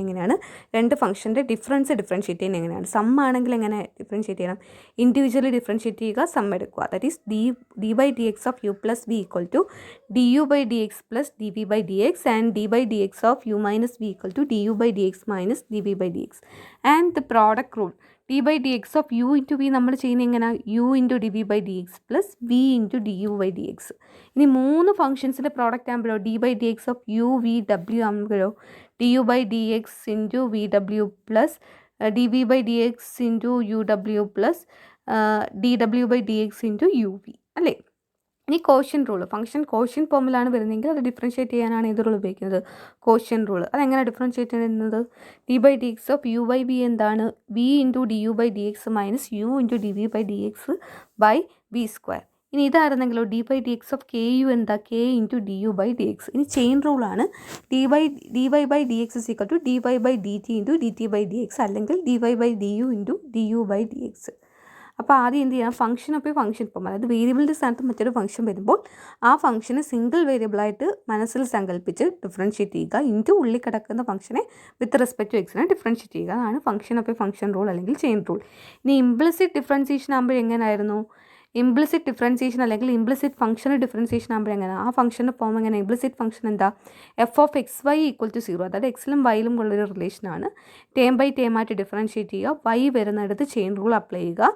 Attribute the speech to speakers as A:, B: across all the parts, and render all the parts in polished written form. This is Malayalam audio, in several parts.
A: എങ്ങനെയാണ് രണ്ട് ഫംഗ്ഷൻ്റെ ഡിഫറൻഷ്യേറ്റ് ചെയ്യുന്നത് എങ്ങനെയാണ്. സം ആണെങ്കിൽ എങ്ങനെ ഡിഫറൻഷ്യേറ്റ് ചെയ്യണം, ഇൻഡിവിജ്വലി ഡിഫറൻഷ്യേറ്റ് ചെയ്യുക, സം എടുക്കുക. That is d by D X of u plus v equal to d U by D X plus D V by D x and d by D X of u minus v equal to d U by D X minus d V by D x and the product rule d by D X of u into v നമ്മൾ ചെയ്യുന്നത് എങ്ങനെ, U into D V by D X plus V into D U by D X. ഇനി മൂന്ന് ഫംഗ്ഷൻസിൻ്റെ പ്രോഡക്റ്റ് ആകുമ്പോഴോ D by D X of U V W ആകുമ്പോഴോ D U by D X into V W plus D V by D X into U W plus D W by D X into U V അല്ലേ. ഇനി കോഷ്യൻ റൂൾ, ഫംഗ്ഷൻ കോഷ്യൻ ഫോമിലാണ് വരുന്നതെങ്കിൽ അത് ഡിഫറൻഷ്യേറ്റ് ചെയ്യാനാണ് ഏത് റൂൾ ഉപയോഗിക്കുന്നത്, കോഷ്യൻ റൂൾ. അതെങ്ങനെ ഡിഫറൻഷ്യേറ്റ് ചെയ്യുന്നത്, D by D X of U by V എന്താണ്, V into D U by D X minus U into D V by D X by V square. ഇനി ഇതായിരുന്നെങ്കിലോ D by D X of K U എന്താ, K into D U by D X. ഇനി ചെയിൻ റൂളാണ് D Y by D X is equal to D Y by D T into D T by D X അല്ലെങ്കിൽ D Y by D U into D U by D X. അപ്പോൾ ആദ്യം എന്ത് ചെയ്യാം, ഫംഗ്ഷൻ അപ്പോൾ ഫംഗ്ഷൻ ഇപ്പം അതായത് വേരിയബിളിൻ്റെ സ്ഥാനത്ത് മറ്റൊരു ഫംഗ്ഷൻ വരുമ്പോൾ ആ ഫംഗ്ഷനെ സിംഗിൾ വേരിയബിളായിട്ട് മനസ്സിൽ സങ്കല്പിച്ച് ഡിഫറൻഷ്യേറ്റ് ചെയ്യുക, ഇൻറ്റു ഉള്ളിൽ കിടക്കുന്ന ഫംഗ്ഷനെ വിത്ത് റെസ്പെക്ട് ടു എക്സിനെ ഡിഫറൻഷ്യേറ്റ് ചെയ്യുക. അതാണ് ഫംഗ്ഷൻ അപ്പോൾ ഫംഗ്ഷൻ റൂൾ അല്ലെങ്കിൽ ചെയിൻ റൂൾ. ഇനി ഇംപ്ലിസിറ്റ് ഡിഫറൻസിയേഷൻ ആകുമ്പോൾ എങ്ങനെയായിരുന്നു, ഇംപ്ലിസിറ്റ് ഡിഫറൻസിയേഷൻ അല്ലെങ്കിൽ ഇംപ്ലിസിറ്റ് ഫംഗ്ഷൻ ഡിഫറൻസിയേഷൻ ആകുമ്പോൾ എങ്ങനെ, ആ ഫംഗ്ഷൻ്റെ ഫോം എങ്ങനെ, ഇംപ്ലിസിറ്റ് ഫംഗ്ഷൻ എന്താ, f of x y equal to 0, അതായത് എക്സിലും വൈയിലും ഉള്ളൊരു റിലേഷനാണ്. ടേം ബൈ ടേം ആയിട്ട് ഡിഫറൻഷ്യേറ്റ് ചെയ്യുക, വൈ വരുന്നിടത്ത് ചെയിൻ റൂൾ അപ്ലൈ ചെയ്യുക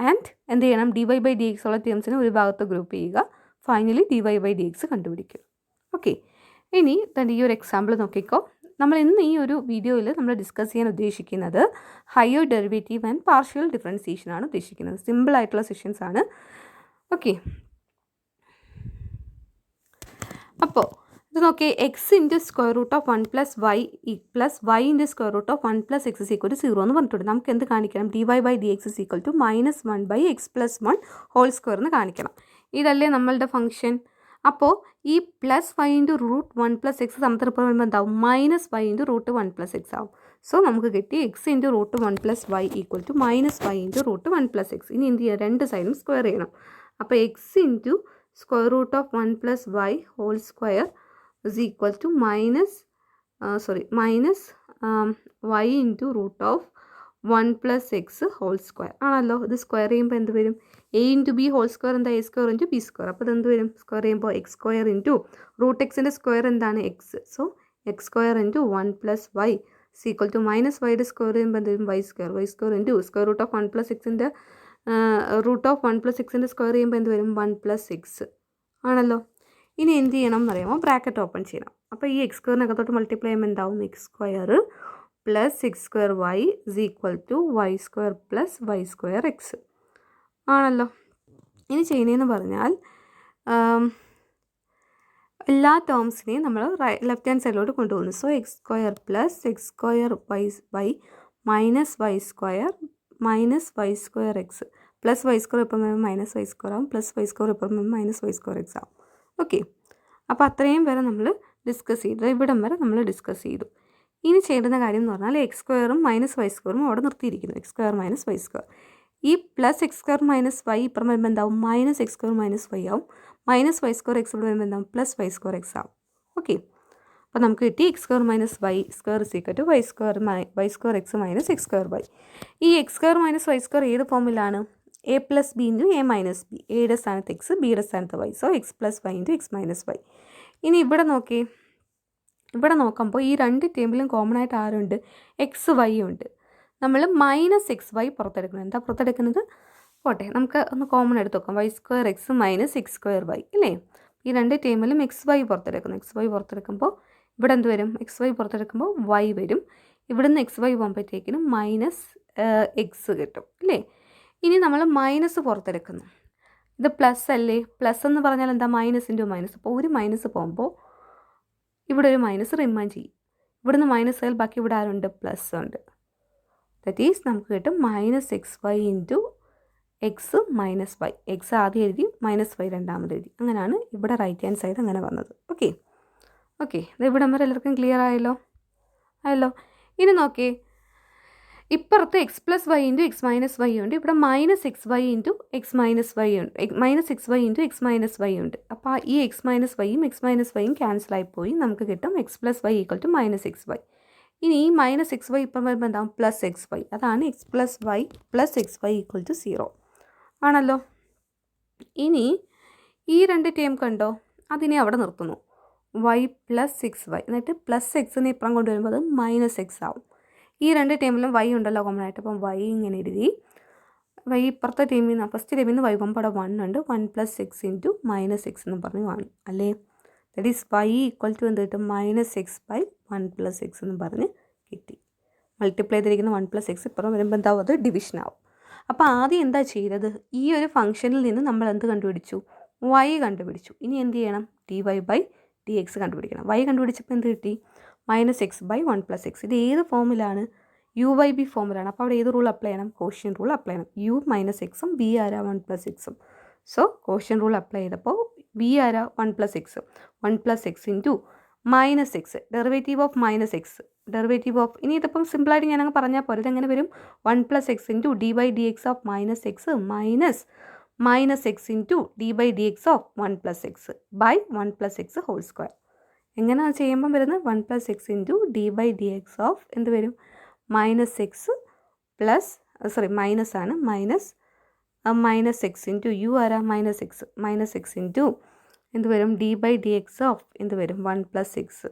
A: ആൻഡ് എന്ത് ചെയ്യണം, d Y by D X ഉള്ള ടേംസിനെ ഒരു ഭാഗത്ത് ഗ്രൂപ്പ് ചെയ്യുക, finally d Y by D x കണ്ടുപിടിക്കുക. ഓക്കെ, ഇനി തന്നെ ഈ ഒരു എക്സാമ്പിൾ നോക്കിക്കോ. നമ്മൾ ഇന്ന് ഈ ഒരു വീഡിയോയിൽ നമ്മൾ ഡിസ്കസ് ചെയ്യാൻ ഉദ്ദേശിക്കുന്നത് higher derivative and partial differentiation ആണ് ഉദ്ദേശിക്കുന്നത്. സിമ്പിൾ ആയിട്ടുള്ള സെഷൻസ് ആണ്. ഓക്കെ, അപ്പോൾ ഇത് നോക്കിയേ, X into square root of 1 plus Y into square root of 1 plus X is equal to 0 എന്ന് പറഞ്ഞിട്ടുണ്ട്. നമുക്ക് എന്ത് കാണിക്കണം, D Y by D X is equal to minus 1 by X plus 1 whole square എന്ന് കാണിക്കണം. ഇതല്ലേ നമ്മളുടെ ഫംഗ്ഷൻ. അപ്പോൾ ഈ plus Y into root 1 plus X സമത്തിനൊപ്പം വരുമ്പോൾ എന്താവും, minus Y into root 1 plus X ആവും. സോ നമുക്ക് കിട്ടി X into root 1 plus Y equal to minus Y into root 1 plus X. ഇനി എന്ത് ചെയ്യുക, രണ്ട് സൈഡും സ്ക്വയർ ചെയ്യണം. അപ്പോൾ X into square root of 1 plus Y whole square is equal to minus Y into root of 1 plus X whole square ആണല്ലോ. ഇത് സ്ക്വയർ ചെയ്യുമ്പോൾ എന്ത് വരും, A into B whole square എന്താ, A square into B square. അപ്പോൾ ഇതെന്ത് വരും, സ്ക്വയർ ചെയ്യുമ്പോൾ എക്സ് സ്ക്വയർ ഇൻറ്റു റൂട്ട് എക്സിൻ്റെ സ്ക്വയർ എന്താണ് X. So X square into 1 plus Y equal to minus വൈയുടെ സ്ക്വയർ ചെയ്യുമ്പോൾ എന്ത് വരും, Y square into square root of 1 plus എക്സിൻ്റെ റൂട്ട് ഓഫ് 1 പ്ലസ് എക്സിൻ്റെ സ്ക്വയർ ചെയ്യുമ്പോൾ എന്ത് വരും, 1 പ്ലസ് എക്സ് ആണല്ലോ. ഇനി എന്ത് ചെയ്യണം എന്ന് പറയുമ്പോൾ ബ്രാക്കറ്റ് ഓപ്പൺ ചെയ്യണം. അപ്പോൾ ഈ എക്സ് സ്ക്വയറിനകത്തോട്ട് മൾട്ടിപ്ലൈ ചെയ്യുമ്പോൾ എന്താവും, x square plus X square y is equal to Y square plus Y square x ആണല്ലോ. ഇനി ചെയ്യുന്നതെന്ന് പറഞ്ഞാൽ എല്ലാ ടേംസിനെയും നമ്മൾ ലെഫ്റ്റ് ഹാൻഡ് സൈഡിലോട്ട് കൊണ്ടുപോകുന്നു. So X square plus X square y minus Y square x plus Y square ഇപ്പം മൈനസ് വൈ സ്ക്വയർ ആവും, പ്ലസ് വൈ സ്ക്വയർ ഇപ്പം മൈനസ് വൈ സ്ക്വയർ എക്സ് ആവും. ഓക്കെ, അപ്പോൾ അത്രയും വരെ നമ്മൾ ഡിസ്കസ് ചെയ്തു, ഇവിടം വരെ നമ്മൾ ഡിസ്കസ് ചെയ്തു. ഇനി ചെയ്യേണ്ടുന്ന കാര്യം എന്ന് പറഞ്ഞാൽ എക്സ് സ്ക്വയറും മൈനസ് വൈ സ്ക്വയറും അവിടെ നിർത്തിയിരിക്കുന്നു, X square minus Y square. ഈ plus X square minus Y ഇപ്പം വരുമ്പോൾ എന്താവും, minus X square minus Y ആവും, മൈനസ് വൈ സ്ക്വയർ എക്സ് വരുമ്പോൾ എന്താവും, പ്ലസ് വൈ സ്ക്വയർ എക്സ് ആവും. ഓക്കെ, അപ്പോൾ നമുക്ക് കിട്ടി X square minus Y square is equal to Y square X minus X square Y. ഈ X square minus Y square ഏത് ഫോമിലാണ്, A plus B into A minus B, എയുടെ സ്ഥാനത്ത് എക്സ്, ബിയുടെ സ്ഥാനത്ത് y. So x plus Y into X minus y. ഇനി ഇവിടെ നോക്കിയേ, ഇവിടെ നോക്കുമ്പോൾ ഈ രണ്ട് ടേബിളും കോമൺ ആയിട്ട് ആരുണ്ട്, എക്സ് വൈ ഉണ്ട്. നമ്മൾ മൈനസ് എക്സ് വൈ പുറത്തെടുക്കണം. എന്താ പുറത്തെടുക്കുന്നത്, പോട്ടെ നമുക്ക് ഒന്ന് കോമൺ എടുത്ത് നോക്കാം, y square X minus X square y അല്ലേ. ഈ രണ്ട് ടേമിലും എക്സ് വൈ പുറത്തെടുക്കുന്നു. എക്സ് വൈ പുറത്തെടുക്കുമ്പോൾ ഇവിടെ എന്ത് വരും, എക്സ് വൈ പുറത്തെടുക്കുമ്പോൾ വൈ വരും. ഇവിടുന്ന് എക്സ് വൈ പോകുമ്പോഴത്തേക്കിനും മൈനസ് എക്സ് കിട്ടും അല്ലേ. ഇനി നമ്മൾ മൈനസ് പുറത്തെടുക്കുന്നു, ഇത് പ്ലസ് അല്ലേ, പ്ലസ് എന്ന് പറഞ്ഞാൽ എന്താ, മൈനസ് ഇൻറ്റു മൈനസ്. അപ്പോൾ ഒരു മൈനസ് പോകുമ്പോൾ ഇവിടെ ഒരു മൈനസ് റിമൈൻ ചെയ്യും. ഇവിടുന്ന് മൈനസ് ആയാൽ ബാക്കി ഇവിടെ ആരുണ്ട്, പ്ലസ് ഉണ്ട്. ദറ്റ് ഈസ് നമുക്ക് കിട്ടും minus X Y into X minus y. X ആദ്യം എഴുതി, മൈനസ് വൈ രണ്ടാമത് എഴുതി. അങ്ങനെയാണ് ഇവിടെ റൈറ്റ് ഹാൻഡ് സൈഡ് അങ്ങനെ വന്നത്. ഓക്കെ, ഇത് ഇവിടം വരെ എല്ലാവർക്കും ക്ലിയർ ആയല്ലോ. ഇനി നോക്കിയേ, ഇപ്പുറത്ത് X plus Y into X minus Y ഉണ്ട്, ഇവിടെ minus X Y into X minus Y ഉണ്ട്, minus X Y into X minus Y ഉണ്ട്. അപ്പോൾ ഈ എക്സ് മൈനസ് വൈയും ക്യാൻസൽ ആയിപ്പോയി, നമുക്ക് കിട്ടും x plus Y equal to minus X y. ഇനി ഈ മൈനസ് എക്സ് വൈ ഇപ്പം വരുമ്പോൾ എന്താവും പ്ലസ് എക്സ് വൈ. അതാണ് x plus y plus x y equal to 0 ആണല്ലോ. ഇനി ഈ രണ്ട് ടേം കണ്ടോ, അതിനെ അവിടെ നിർത്തുന്നു. വൈ പ്ലസ് എക്സ് വൈ എന്നിട്ട് പ്ലസ് എക്സിനെ ഇപ്പുറം കൊണ്ടുവരുമ്പോൾ അത് മൈനസ് എക്സ് ആവും. ഈ രണ്ട് ടേമിലും വൈ ഉണ്ടല്ലോ കോമൺ ആയിട്ട്. അപ്പം വൈ ഇങ്ങനെ എഴുതി. വൈ ഇപ്പുറത്തെ ടീമിൽ നിന്ന് ഫസ്റ്റ് ടീമിൽ നിന്ന് വൈ പോകുമ്പോൾ അവിടെ 1 ഉണ്ട്. 1 plus x into minus x എന്ന് പറഞ്ഞ് കാണും അല്ലേ. That is y equal to എന്ത് കിട്ടും, minus x by 1 plus x എന്ന് പറഞ്ഞ് കിട്ടി. മൾട്ടിപ്ലൈ ചെയ്തിരിക്കുന്ന 1 പ്ലസ് എക്സ് ഇപ്പുറം വരുമ്പോൾ എന്താവും, അത് ഡിവിഷൻ ആവും. അപ്പോൾ ആദ്യം എന്താ ചെയ്തത്, ഈ ഒരു ഫംഗ്ഷനിൽ നിന്ന് നമ്മൾ എന്ത് കണ്ടുപിടിച്ചു, വൈ കണ്ടുപിടിച്ചു. ഇനി എന്ത് ചെയ്യണം, d Y by D x കണ്ടുപിടിക്കണം. വൈ കണ്ടുപിടിച്ചപ്പോൾ എന്ത് കിട്ടി, minus x by 1 plus x. ഇത് ഏത് ഫോമിലാണ്, യു വൈ ബി ഫോമിലാണ്. അപ്പോൾ അവിടെ ഏത് റൂൾ അപ്ലൈ ചെയ്യണം, കോഷ്യൻ റൂൾ അപ്ലൈ ചെയ്യണം. യു മൈനസ് എക്സും ബി ആരാ 1 പ്ലസ് എക്സും. സോ കോഷ്യൻ റൂൾ അപ്ലൈ ചെയ്തപ്പോൾ ബി ആരാ 1 plus x. 1 plus x into minus x, derivative of minus x, derivative of, ഇനി ഇതിപ്പം സിമ്പിളായിട്ട് ഞാനങ്ങ് പറഞ്ഞാൽ പോരെ. ഇതെങ്ങനെ വരും, 1 plus x into d by D X of minus x minus minus x into d by D X of 1 plus x by 1 plus X whole square. എങ്ങനെയാണ് ചെയ്യുമ്പം വരുന്നത്, 1 plus x into d by D X of എന്ത് വരും, മൈനസ് എക്സ് പ്ലസ് മൈനസ് ആണ്, മൈനസ് എക്സ് ഇൻറ്റു യു ആരാ മൈനസ് എക്സ് ഇൻറ്റു എന്ത് വരും, d by D X of എന്ത് വരും, 1 പ്ലസ് എക്സ്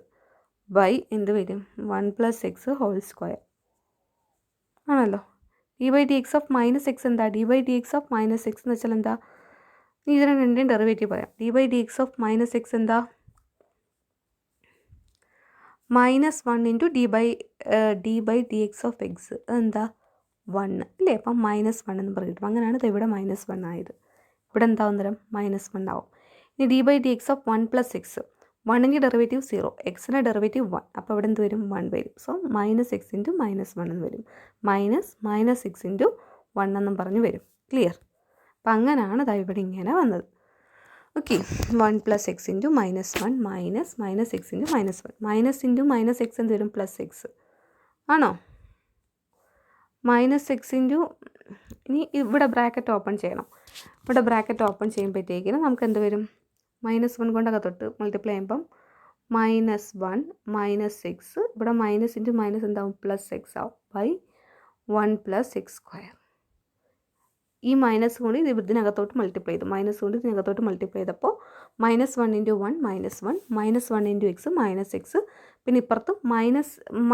A: ബൈ എന്ത് വരും, 1 പ്ലസ് എക്സ് ഹോൾ സ്ക്വയർ ആണല്ലോ. D by D X of minus x എന്താ, d by D X of minus x എന്ന് വെച്ചാൽ എന്താ, ഇതിന് രണ്ടിൻ്റെയും ഡെറിവേറ്റീവ് പറയാം. D by D X of minus x എന്താ, -1 into d by D X of x അതെന്താ 1 അല്ലേ. അപ്പം -1 എന്ന് പറഞ്ഞിട്ട് അങ്ങനെയാണ് ഇത് ഇവിടെ -1 ആയത്. ഇവിടെ എന്താവും തരം -1 ആവും. ഇനി d by D X of 1 plus x, 1ൻ്റെ ഡെറിവേറ്റീവ് 0, എക്സിൻ്റെ ഡെറിവേറ്റീവ് 1. അപ്പോൾ ഇവിടെ എന്ത് വരും, 1 വരും. സോ മൈനസ് എക്സ് ഇൻറ്റു -1 എന്ന് വരും. മൈനസ് എക്സ് ഇൻറ്റു 1 എന്നും പറഞ്ഞ് വരും. ക്ലിയർ. അപ്പം അങ്ങനെയാണ് ഇതാ ഇവിടെ ഇങ്ങനെ വന്നത്. Okay, 1 plus x into -1 minus x into -1, minus into minus X എന്ത് വരും, പ്ലസ് എക്സ് ആണോ. മൈനസ് എക്സ് ഇൻറ്റു, ഇനി ഇവിടെ ബ്രാക്കറ്റ് ഓപ്പൺ ചെയ്യണം. ഇവിടെ ബ്രാക്കറ്റ് ഓപ്പൺ ചെയ്യുമ്പോഴത്തേക്കിനും നമുക്ക് എന്ത് വരും, -1 കൊണ്ടൊക്കെ തൊട്ട് മൾട്ടിപ്ലൈ ചെയ്യുമ്പം -1 മൈനസ് എക്സ്, ഇവിടെ മൈനസ് ഇൻറ്റു മൈനസ് എന്താവും, പ്ലസ് എക്സ് ആവും ബൈ 1 പ്ലസ് എക്സ് സ്ക്വയർ. ഈ മൈനസ് കൊണ്ട് ഇത് ഇതിനകത്തോട്ട് മൾട്ടിപ്ലൈ ചെയ്തു, മൈനസ് കൊണ്ട് ഇതിനകത്തോട്ട് മൾട്ടിപ്ലൈ ചെയ്തപ്പോൾ -1 into 1 -1 into X minus X, പിന്നെ ഇപ്പുറത്ത്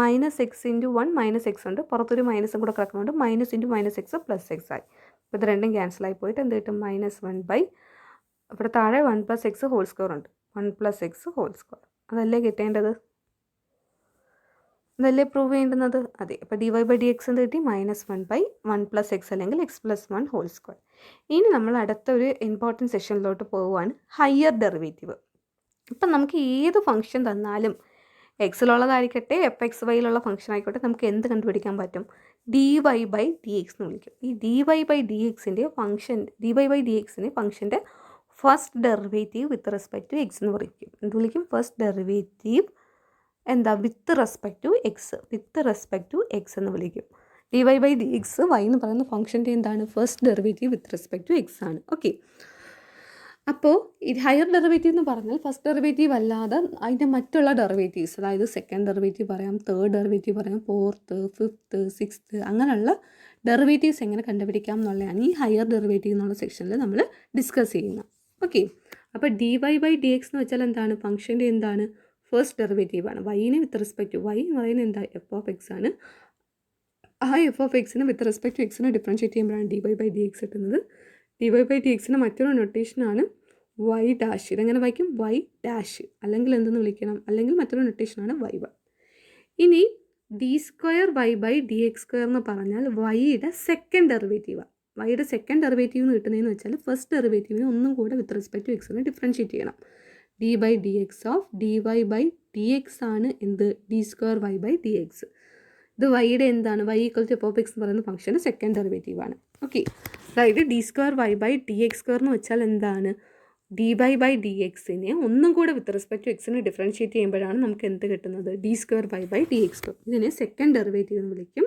A: minus x into 1 minus X ഉണ്ട്, പുറത്തൊരു മൈനസും കൂടെ കിടക്കുന്നുണ്ട്, minus into minus x plus X ആയി. അപ്പോൾ ഇത് രണ്ടും ക്യാൻസലായി പോയിട്ട് എന്ത് കിട്ടും, -1 ബൈ ഇവിടെ താഴെ 1 പ്ലസ് എക്സ് ഹോൾ സ്ക്വയർ ഉണ്ട്, 1 പ്ലസ് എക്സ് ഹോൾ സ്ക്വയർ. അതല്ലേ കിട്ടേണ്ടത്, അതല്ലേ പ്രൂവ് ചെയ്യേണ്ടുന്നത്. അതെ. അപ്പോൾ d Y by D x എന്ത് കിട്ടി, -1 ബൈ 1 പ്ലസ് എക്സ് അല്ലെങ്കിൽ എക്സ് പ്ലസ് 1 ഹോൾ സ്ക്വയർ. ഇനി നമ്മൾ അടുത്ത ഒരു ഇമ്പോർട്ടൻറ്റ് സെഷനിലോട്ട് പോവുകയാണ്, ഹയർ ഡെറിവേറ്റീവ്. ഇപ്പം നമുക്ക് ഏത് ഫംഗ്ഷൻ തന്നാലും എക്സിലുള്ളതായിരിക്കട്ടെ എഫ് എക്സ് വൈയിലുള്ള ഫംഗ്ഷൻ ആയിക്കോട്ടെ, നമുക്ക് എന്ത് കണ്ടുപിടിക്കാൻ പറ്റും, d Y by D x എന്ന് വിളിക്കും. ഈ ഡി വൈ ബൈ ഡി എക്സിൻ്റെ ഫംഗ്ഷൻ്റെ first derivative with respect to x എന്ന് വിളിക്കും. എന്ത് വിളിക്കും, ഫസ്റ്റ് ഡെറിവേറ്റീവ് എന്താ, വിത്ത് റെസ്പെക്ട് ടു എക്സ് എന്ന് വിളിക്കും. D Y by D x y എന്ന് പറയുന്ന ഫംഗ്ഷൻ്റെ എന്താണ്, first derivative with respect to x ആണ്. ഓക്കെ. അപ്പോൾ ഈ ഹയർ ഡെറിവേറ്റീവ് എന്ന് പറഞ്ഞാൽ ഫസ്റ്റ് ഡെറിവേറ്റീവ് അല്ലാതെ അതിൻ്റെ മറ്റുള്ള ഡെറിവേറ്റീവ്സ്, അതായത് സെക്കൻഡ് ഡെറിവേറ്റീവ് പറയാം, തേർഡ് ഡെറിവേറ്റീവ് പറയാം, ഫോർത്ത്, ഫിഫ്ത്ത്, സിക്സ്ത്ത്, അങ്ങനെയുള്ള ഡെറിവേറ്റീവ്സ് എങ്ങനെ കണ്ടുപിടിക്കാം എന്നുള്ളതാണ് ഈ ഹയർ ഡെറിവേറ്റീവ് എന്നുള്ള സെക്ഷനിൽ നമ്മൾ ഡിസ്കസ് ചെയ്യുന്നത്. ഓക്കെ. അപ്പോൾ d Y by D x എന്ന് വെച്ചാൽ എന്താണ്, ഫംഗ്ഷൻ്റെ എന്താണ്, ഫസ്റ്റ് ഡെറിവേറ്റീവ് ആണ്. വൈനെ വിത്ത് റെസ്പെക്ട് ടു, വൈ എന്ന് പറയുന്നത് എന്താ, എഫ് ഓഫ് എക്സ് ആണ്. ആ എഫ് ഓഫ് എക്സിനെ വിത്ത് റെസ്പെക്ട് ടു എക്സിനെ ഡിഫറൻഷ്യേറ്റ് ചെയ്യുമ്പോഴാണ് d Y by D x കിട്ടുന്നത്. ഡി വൈ ബൈ ഡി എക്സിൻ്റെ മറ്റൊരു നൊട്ടേഷനാണ് വൈ ഡാഷ്. ഇതെങ്ങനെ വായിക്കും, വൈ ഡാഷ്, അല്ലെങ്കിൽ എന്തെന്ന് വിളിക്കണം, അല്ലെങ്കിൽ മറ്റൊരു നൊട്ടേഷനാണ് വൈ വൺ. ഇനി d square y by D x square എന്ന് പറഞ്ഞാൽ വൈയുടെ സെക്കൻഡ് ഡെറിവേറ്റീവാണ്. വൈയുടെ സെക്കൻഡ് ഡെറിവേറ്റീവ് എന്ന് കിട്ടുന്നതെന്ന് വെച്ചാൽ ഫസ്റ്റ് ഡെറിവേറ്റീവിനെ ഒന്നും കൂടെ വിത്ത് റെസ്പെക്ട് ടു എക്സിനെ ഡിഫറൻഷ്യേറ്റ് ചെയ്യണം. D by D X of d Y by D x ആണ് എന്ത്, d square y by D x. ഇത് വൈയുടെ എന്താണ്, y equal to f of x എന്ന് പറയുന്ന ഫംഗ്ഷന് സെക്കൻഡ് ഡെറിവേറ്റീവ് ആണ്. ഓക്കെ. അതായത് d square y by D x square എന്ന് വെച്ചാൽ എന്താണ്, ഡി വൈ ബൈ ഡി എക്സിനെ ഒന്നും കൂടെ വിത്ത് റെസ്പെക്ട് ടു എക്സിനെ ഡിഫറൻഷ്യേറ്റ് ചെയ്യുമ്പോഴാണ് നമുക്ക് എന്ത് കിട്ടുന്നത്, d square y by D x square. ഇതിനെ സെക്കൻഡ് ഡെറിവേറ്റീവ് എന്ന് വിളിക്കും.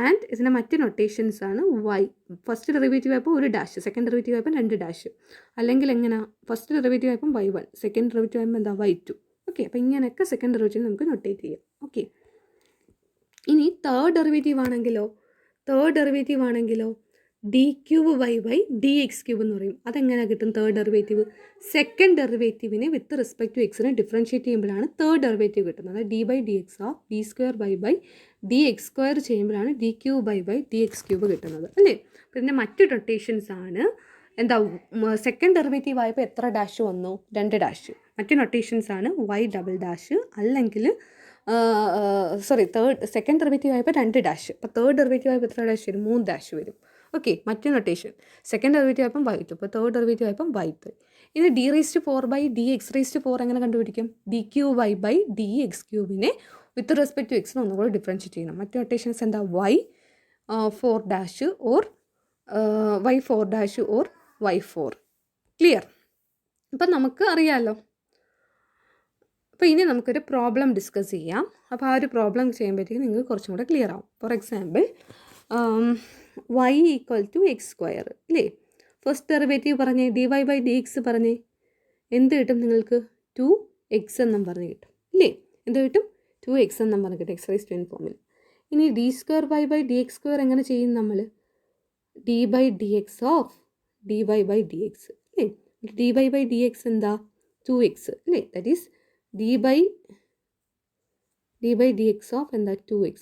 A: ആൻഡ് ഇതിൻ്റെ മറ്റ് നൊട്ടേഷൻസ് ആണ് വൈ. ഫസ്റ്റ് ഡെറിവേറ്റീവ് ആയപ്പോൾ ഒരു ഡാഷ്, സെക്കൻഡ് ഡെറിവേറ്റീവ് ആയപ്പോൾ 2 ഡാഷ്, അല്ലെങ്കിൽ എങ്ങനെ, ഫസ്റ്റ് ഡെറിവേറ്റീവ് ആയപ്പോൾ വൈ 1, സെക്കൻഡ് ഡെറിവേറ്റീവ് ആയപ്പോൾ എന്താ, വൈ 2. ഓക്കെ. അപ്പോൾ ഇങ്ങനെയൊക്കെ സെക്കൻഡ് ഡെറിവേറ്റീവ് നമുക്ക് നൊട്ടേറ്റ് ചെയ്യാം. ഓക്കെ. ഇനി തേർഡ് ഡെറിവേറ്റീവ് ആണെങ്കിലോ d cube y by D x cube എന്ന് പറയും. അതെങ്ങനെ കിട്ടും തേർഡ് ഡെറിവേറ്റീവ്? സെക്കൻഡ് ഡെറിവേറ്റീവിനെ വിത്ത് റെസ്പെക്ട് ടു എക്സിനെ ഡിഫറൻഷ്യേറ്റ് ചെയ്യുമ്പോഴാണ് തേർഡ് ഡെറിവേറ്റീവ് കിട്ടുന്നത്. D by D X of d square y by D x square ചെയ്യുമ്പോഴാണ് d cube y by D x cube കിട്ടുന്നത് അല്ലേ. പിന്നെ മറ്റു നൊട്ടേഷൻസ് ആണ് എന്താ, സെക്കൻഡ് ഡെറിവേറ്റീവ് ആയപ്പോൾ എത്ര ഡാഷ് വന്നു? 2 ഡാഷ്. മറ്റു നൊട്ടേഷൻസ് ആണ് വൈ ഡബിൾ ഡാഷ്, അല്ലെങ്കിൽ സെക്കൻഡ് ഡെറിവേറ്റീവ് ആയപ്പോൾ 2 ഡാഷ്. അപ്പോൾ തേർഡ് ഡെറിവേറ്റീവ് ആയപ്പോൾ എത്ര ഡാഷ് വരും? 3 ഡാഷ് വരും. ഓക്കെ, മറ്റു നൊട്ടേഷൻ സെക്കൻഡ് ഡെറിവേറ്റീവ് ആയപ്പം y2, അപ്പോൾ തേർഡ് ഡെറിവേറ്റീവ് ആയപ്പം y3. ഇനി d raise to 4 by D x raise to 4 എങ്ങനെ കണ്ടുപിടിക്കും? D cube y by D x ക്യൂബിനെ വിത്ത് റെസ്പെക്ട് ടു എക്സിന് ഒന്നുകൂടെ ഡിഫറൻഷ്യേറ്റ് ചെയ്യണം. മറ്റു നൊട്ടേഷൻസ് എന്താ? y4 dash or y4 dash or y4. Clear? അപ്പം നമുക്ക് അറിയാമല്ലോ. അപ്പോൾ ഇനി നമുക്കൊരു പ്രോബ്ലം ഡിസ്കസ് ചെയ്യാം. അപ്പോൾ ആ ഒരു പ്രോബ്ലം ചെയ്യുമ്പോഴത്തേക്കും നിങ്ങൾക്ക് കുറച്ചും കൂടെ ക്ലിയർ ആവും. For example, y equal to x square ഇല്ലേ. ഫസ്റ്റ് ഡെറിവേറ്റീവ് പറഞ്ഞേ, d Y by D x പറഞ്ഞേ, എന്ത് കിട്ടും നിങ്ങൾക്ക്? 2x എന്നും പറഞ്ഞ് കിട്ടും ഇല്ലേ. എന്ത് കിട്ടും? 2x എന്നും പറഞ്ഞ് കിട്ടും എക്സ് റൈസ് ടു n ഫോമിൽ. ഇനി d square y by D x square എങ്ങനെ ചെയ്യും നമ്മൾ? D by D X of d Y by D x അല്ലേ. D Y by D x എന്താ? 2x അല്ലേ. That is d by D X of എന്താ? 2x.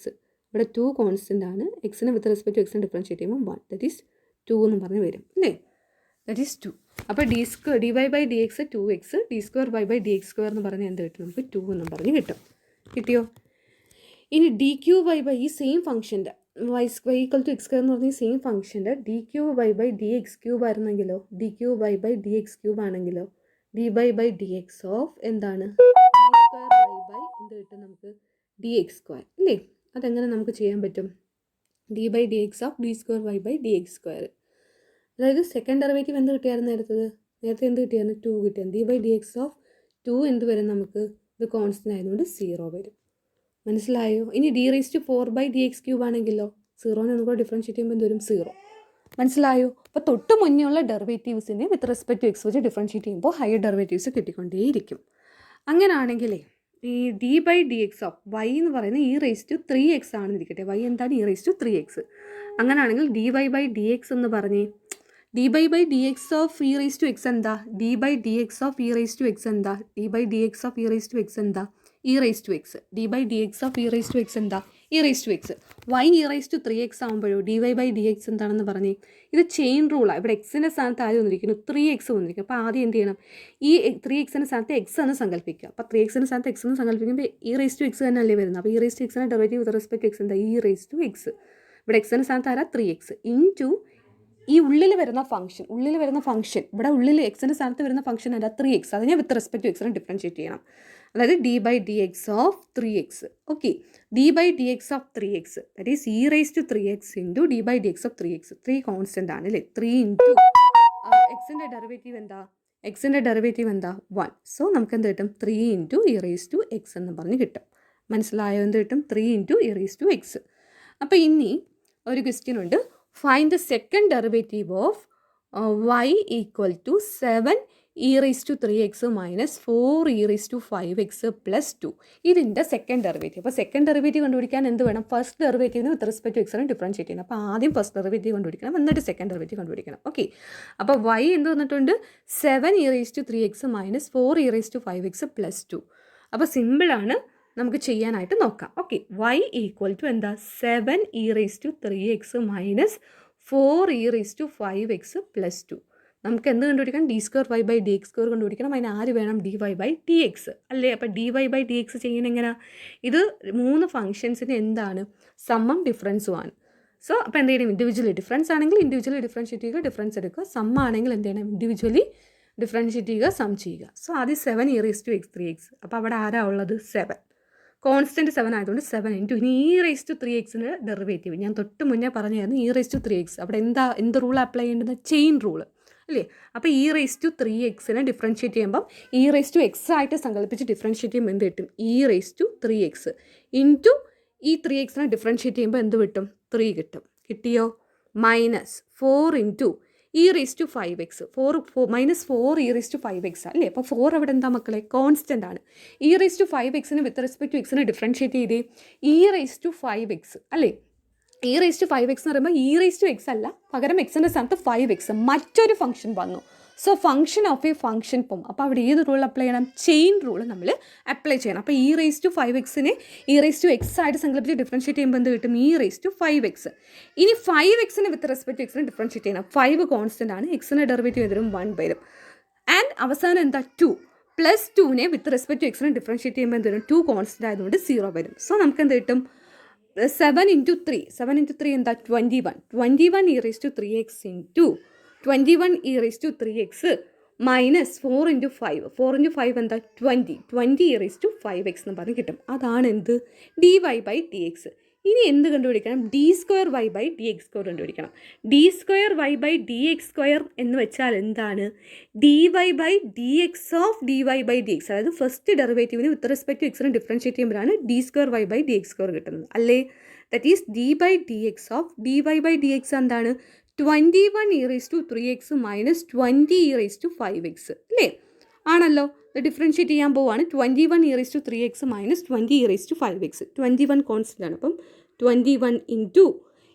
A: ഇവിടെ 2 കോൺസ്റ്റൻ്റ് ആണ്. എക്സിനെ വിത്ത് റെസ്പെക്ട് ടു എക്സിനെ ഡിഫറൻഷ്യേറ്റ് ചെയ്യുമ്പോൾ 1, ദാറ്റ് ഈസ് 2 എന്ന് പറഞ്ഞ് വരും അല്ലേ. That is 2. അപ്പോൾ d Y by D X 2x, d square y by D x square എന്ന് പറഞ്ഞാൽ എന്ത് കിട്ടും? നമുക്ക് 2 എന്നും പറഞ്ഞ് കിട്ടും. കിട്ടിയോ? ഇനി ഡി ക്യൂ വൈ ബൈ ഈ സെയിം ഫംഗ്ഷൻ്റെ y equal to x square എന്ന് പറഞ്ഞ ഈ സെയിം ഫംഗ്ഷൻ്റെ d cube y by D x cube ആയിരുന്നെങ്കിലോ, d cube y by D x cube ആണെങ്കിലോ, d by D X of എന്താണ്? ഡി സ്ക്വയർ വൈ ബൈ എന്ത് കിട്ടും നമുക്ക്? ഡി എക്സ് സ്ക്വയർ അല്ലേ. അതെങ്ങനെ നമുക്ക് ചെയ്യാൻ പറ്റും? D by D X of d square y by D x square. അതായത് സെക്കൻഡ് ഡെറിവേറ്റീവ് എന്ത് കിട്ടിയായിരുന്നു നേരത്തെ എന്ത് കിട്ടിയായിരുന്നു? 2 കിട്ടിയായിരുന്നു. D by D X of 2 എന്ത് വരും നമുക്ക്? ഇത് കോൺസ്റ്റൻ്റ് ആയതുകൊണ്ട് 0 വരും. മനസ്സിലായോ? ഇനി d raise to 4 by D x cube ആണെങ്കിലോ, 0നെ ഒന്നുകൂടെ ഡിഫറൻഷ്യേറ്റ് ചെയ്യുമ്പോൾ എന്ത് വരും? 0. മനസ്സിലായോ? അപ്പോൾ തൊട്ട് മുന്നേ ഉള്ള ഡെറിവേറ്റീവ്സിനെ വിത്ത് റെസ്പെക്ട് ടു എക്സ് വെച്ച് ഡിഫറൻഷ്യേറ്റ് ചെയ്യുമ്പോൾ ഹയർ ഡെറിവേറ്റീവ്സ് കിട്ടിക്കൊണ്ടേയിരിക്കും. അങ്ങനെയാണെങ്കിലേ ഈ d by D X of y എന്ന് പറയുന്നത് ഇ റേസ് ടു 3x ആണെന്നിരിക്കട്ടെ. വൈ എന്താണ്? E raise to 3x. അങ്ങനെയാണെങ്കിൽ d Y by D x എന്ന് പറഞ്ഞേ, d by D X of e raise to x എന്താ? D by D X of e raise to x എന്താ? D by D X of e raise to x എന്താ? E raise to x. D by D X of e raise to x എന്താ? E raise to x. Y e raise to 3x ആകുമ്പോഴോ d Y by D x എന്താണെന്ന് പറഞ്ഞേ, ഇത് ചെയിൻ റൂളാണ്. ഇവിടെ എക്സിൻ്റെ സ്ഥാനത്ത് ആദ്യം വന്നിരിക്കുന്നു 3x വന്നിരിക്കും. അപ്പോൾ ആദ്യം എന്ത് ചെയ്യണം? ഈ 3xൻ്റെ സ്ഥാനത്ത് എക്സ് എന്ന് സങ്കല്പിക്കുക. അപ്പോൾ 3xൻ്റെ സ്ഥാനത്ത് എക്സ് എന്ന് സങ്കല്പിക്കുമ്പോൾ ഇ റേസ് ടു എക്സ് തന്നെയല്ലേ വരുന്നത്. അപ്പോൾ ഇ റേസ് ടു എക്സിൻ്റെ derivative with respect to x എന്താ? E raise to x. ഇവിടെ എക്സിൻ്റെ സ്ഥാനത്ത് ആരാ? 3x ഇൻറ്റു ഈ ഉള്ളിൽ വരുന്ന ഫംഗ്ഷൻ ഇവിടെ ഉള്ളിൽ എക്സിൻ്റെ സ്ഥാനത്ത് വരുന്ന ഫംഗ്ഷൻ എന്താ? 3x. അതിനെ വിത്ത് റെസ്പെക്ട് ടു എക്സിനെ ഡിഫറൻഷ്യേറ്റ് ചെയ്യണം. അതായത് d by D X of 3x. Okay, d by D X of 3x that is e raise to 3x into d by D X of 3x. 3 constant ആണ് അല്ലേ. 3 ഇൻറ്റു എക്സിൻ്റെ ഡെറിവേറ്റീവ് എന്താ? 1. സോ നമുക്ക് എന്ത് കിട്ടും? 3 into e raise to x എന്ന് പറഞ്ഞ് കിട്ടും. മനസ്സിലായോ? എന്ത് കിട്ടും? 3 into e raise to x. അപ്പോൾ ഇനി ഒരു ക്വസ്റ്റ്യൻ ഉണ്ട്. Find the second derivative of y equal to 7 e raise to 3x minus 4 e raise to 5x plus 2. ഇതിൻ്റെ സെക്കൻഡ് ഡെറിവേറ്റീവ്. അപ്പോൾ സെക്കൻഡ് ഡെറിവേറ്റീവ് കണ്ടുപിടിക്കാൻ എന്ത് വേണം? ഫസ്റ്റ് ഡെറിവേറ്റീവിന് വിത്ത് റെസ്പെക്ട് ടു എക്സിനെ ഡിഫറൻഷ്യേറ്റ് ചെയ്യണം. അപ്പോൾ ആദ്യം ഫസ്റ്റ് ഡെറിവേറ്റീവ് കണ്ടുപിടിക്കണം, എന്നിട്ട് സെക്കൻഡ് ഡെറിവേറ്റീവ് കണ്ടുപിടിക്കണം. ഓക്കെ, അപ്പോൾ y എന്ത് വന്നിട്ടുണ്ട്? 7 e raise to 3x minus 4 e raise to 5x plus 2. അപ്പോൾ സിമ്പിളാണ്, നമുക്ക് ചെയ്യാനായിട്ട് നോക്കാം. ഓക്കെ, y ഈക്വൽ ടു എന്താ? 7 e raise to 3x minus 4 e raise to 5x plus 2. നമുക്ക് എന്ത് കണ്ടുപിടിക്കണം? D square y by D x square കണ്ടുപിടിക്കണം. അതിന് ആര് വേണം? D Y by D x അല്ലേ. അപ്പോൾ d Y by D x ചെയ്യുന്നത് എങ്ങനെയാണ്? ഇത് 3 ഫംഗ്ഷൻസിന് എന്താണ്? സമ്മും ഡിഫറൻസും ആണ്. സോ അപ്പോൾ എന്ത് ചെയ്യണം? ഇൻഡിവിജ്വലി ഡിഫറൻസ് ആണെങ്കിൽ ഇൻഡിവിജ്വലി ഡിഫറൻഷ്യേറ്റ് ചെയ്യുക, ഡിഫറൻസ് എടുക്കുക. സം ആണെങ്കിൽ എന്ത് ചെയ്യണം? ഇൻഡിവിജ്വലി ഡിഫറൻഷ്യേറ്റ് ചെയ്യുക, സം ചെയ്യുക. സോ ആദ്യം 7 e raise to X 3x. അപ്പോൾ അവിടെ ആരാ ഉള്ളത്? 7. കോൺസ്റ്റൻറ്റ് 7 ആയതുകൊണ്ട് 7 ഇൻറ്റു ഇനി ഇ റേസ് ടു 3xൻ്റെ ഡെറിവേറ്റീവ് ഞാൻ തൊട്ട് മുന്നേ പറഞ്ഞായിരുന്നു. ഇ റേസ് ടു 3x അവിടെ എന്ത് റൂൾ അപ്ലൈ ചെയ്യേണ്ടത്? ചെയിൻ റൂള് അല്ലേ. അപ്പോൾ ഇ റേസ് ടു 3xനെ ഡിഫറൻഷ്യേറ്റ് ചെയ്യുമ്പം ഇ റേസ് ടു എക്സ് ആയിട്ട് സങ്കല്പിച്ച് ഡിഫറൻഷ്യേറ്റ് ചെയ്യുമ്പോൾ എന്ത് കിട്ടും? E raise to 3x into ഈ 3xനെ ഡിഫറൻഷ്യേറ്റ് ചെയ്യുമ്പോൾ എന്ത് കിട്ടും? 3 കിട്ടും. കിട്ടിയോ? മൈനസ് 4 ഇൻറ്റു e5x, 4 അല്ലേ? അപ്പോൾ 4 അവിടെ എന്താ മക്കളെ? കോൺസ്റ്റൻ്റ് ആണ്. e5xന് വിത്ത് റെസ്പെക്ട് ടു എക്സിനെ ഡിഫറൻഷ്യേറ്റ് ചെയ്തേ e5x അല്ലേ? e5x എന്ന് പറയുമ്പോൾ e(x) അല്ല, പകരം എക്സിൻ്റെ സ്ഥാനത്ത് 5x മറ്റൊരു ഫംഗ്ഷൻ വന്നു. So function of A function പോകും. അപ്പോൾ അവിടെ ഏത് റൂൾ അപ്ലൈ ചെയ്യണം? ചെയിൻ റൂൾ നമ്മൾ അപ്ലൈ ചെയ്യണം. അപ്പോൾ e5xനെ e(x) ആയിട്ട് സങ്കല്പിച്ച് ഡിഫറൻഷ്യേറ്റ് ചെയ്യുമ്പോൾ എന്ത് കിട്ടും? e5x. ഇനി 5xനെ വിത്ത് റെസ്പെക്ട് ടു എക്സിനെ ഡിഫറൻഷ്യേറ്റ് ചെയ്യണം. 5 കോൺസ്റ്റൻ്റ് ആണ്, എക്സിൻ്റെ ഡെറിവേറ്റീവ് വരും 1 വരും. ആൻഡ് അവസാനം എന്താ? 2 പ്ലസ് 2നെ വിത്ത് റെസ്പെക്ട് ടു എക്സിനെ ഡിഫറൻഷ്യേറ്റ് ചെയ്യുമ്പോൾ എന്ത് വരും? 2 കോൺസ്റ്റൻ്റ് ആയതുകൊണ്ട് 0 വരും. സോ നമുക്ക് എന്ത് കിട്ടും? 7 into 3 എന്താ? 21 e(3x) into 21 e(3x) minus 4 into 5 എന്താ? 20 e(5x) എന്ന് പറഞ്ഞ് കിട്ടും. അതാണ് എന്ത്? dy/dx. ഇനി എന്ത് കണ്ടുപിടിക്കണം? d²y/dx² കണ്ടുപിടിക്കണം. d²y/dx² എന്ന് വെച്ചാൽ എന്താണ്? dy/dx ഓഫ് dy/dx, അതായത് ഫസ്റ്റ് ഡെറിവേറ്റീവിന് വിത്ത് റെസ്പെക്ട് ടു എക്സിനെ ഡിഫറൻഷ്യേറ്റ് ചെയ്യുമ്പോഴാണ് d²y/dx² കിട്ടുന്നത് അല്ലേ? That is d/dx of dy/dx എന്താണ്? 21 e(3x) minus 20 e(5x) അല്ലേ? ആണല്ലോ. ഡിഫറൻഷ്യേറ്റ് ചെയ്യാൻ പോവാണ്. 21 e(3x) minus 20 e(5x). 21 കോൺസ്റ്റൻ്റ് ആണ്. അപ്പം 21 into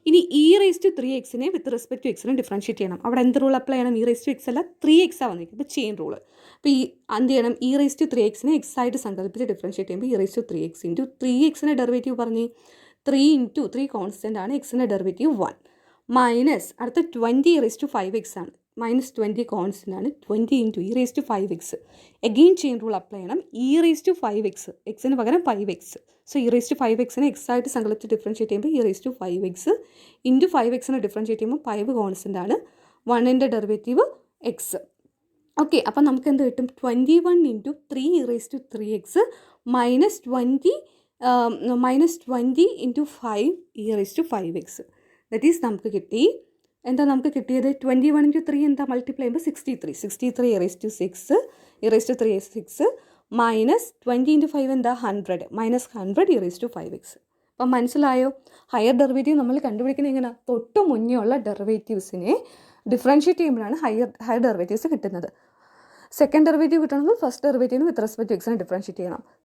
A: ഇനി e(3x)നെ വിത്ത് റെസ്പെക്ട് ടു എക്സിനെ ഡിഫറൻഷ്യേറ്റ് ചെയ്യണം. അവിടെ എന്ത് റൂൾ അപ്ലൈ ചെയ്യണം? e(x) അല്ല 3x വന്നിരിക്കും. അപ്പോൾ ചെയിൻ റൂൾ. അപ്പോൾ എന്ത് ചെയ്യണം? e(3x)നെ x ആയിട്ട് സങ്കല്പിച്ച് ഡിഫറൻഷ്യേറ്റ് ചെയ്യുമ്പോൾ e(3x) into 3xനെ ഡെറിവേറ്റീവ് പറഞ്ഞ് 3 into 3 കോൺസ്റ്റൻ്റ് ആണ്, എക്സിൻ്റെ ഡെറിവേറ്റീവ് 1 മൈനസ് അടുത്ത 20 e(5x) ആണ്, മൈനസ് 20 കോൺസ്റ്റൻ്റ് ആണ്, 20 into e(5x). Again chain rule apply ചെയ്യണം. e(5x) എക്സിന് പകരം 5x. സോ e(5x)നെ x ആയിട്ട് സങ്കല്പിച്ച് ഡിഫറൻഷ്യേറ്റ് ചെയ്യുമ്പോൾ e(5x) ഇൻറ്റു 5xനെ ഡിഫറൻഷ്യേറ്റ് ചെയ്യുമ്പോൾ 5 കോൺസ്റ്റൻ്റ് ആണ്, 1ൻ്റെ ഡെറിവേറ്റീവ് x. ഓക്കെ, അപ്പം നമുക്ക് എന്ത് കിട്ടും? 21 into 3 e(3x) minus 20 into 5 e(5x). That is നമുക്ക് കിട്ടി. എന്താ നമുക്ക് കിട്ടിയത്? 21 into 3 എന്താ? മൾട്ടിപ്ലൈ ചെയ്യുമ്പോൾ 63 e(3x) മൈനസ് 20 into 5 എന്താ? 100 മൈനസ് 100 e(5x). അപ്പം മനസ്സിലായോ? ഹയർ ഡെറിവേറ്റീവ് നമ്മൾ കണ്ടുപിടിക്കുന്നത് എങ്ങനെ? തൊട്ട് മുന്നേ ഉള്ള ഡെറിവേറ്റീവ്സിനെ ഡിഫറൻഷ്യേറ്റ് ചെയ്യുമ്പോഴാണ് ഹയർ ഡെറിവേറ്റീവ്സ് കിട്ടുന്നത്. സെക്കൻഡ് ഡെറിവേറ്റീവ് കിട്ടണമെങ്കിൽ ഫസ്റ്റ് ഡെറിവേറ്റീവിന് വിത്ത് റെസ്പെക്ട് ടു എക്സിനെ ഡിഫറൻഷ്യേറ്റ് ചെയ്യണം.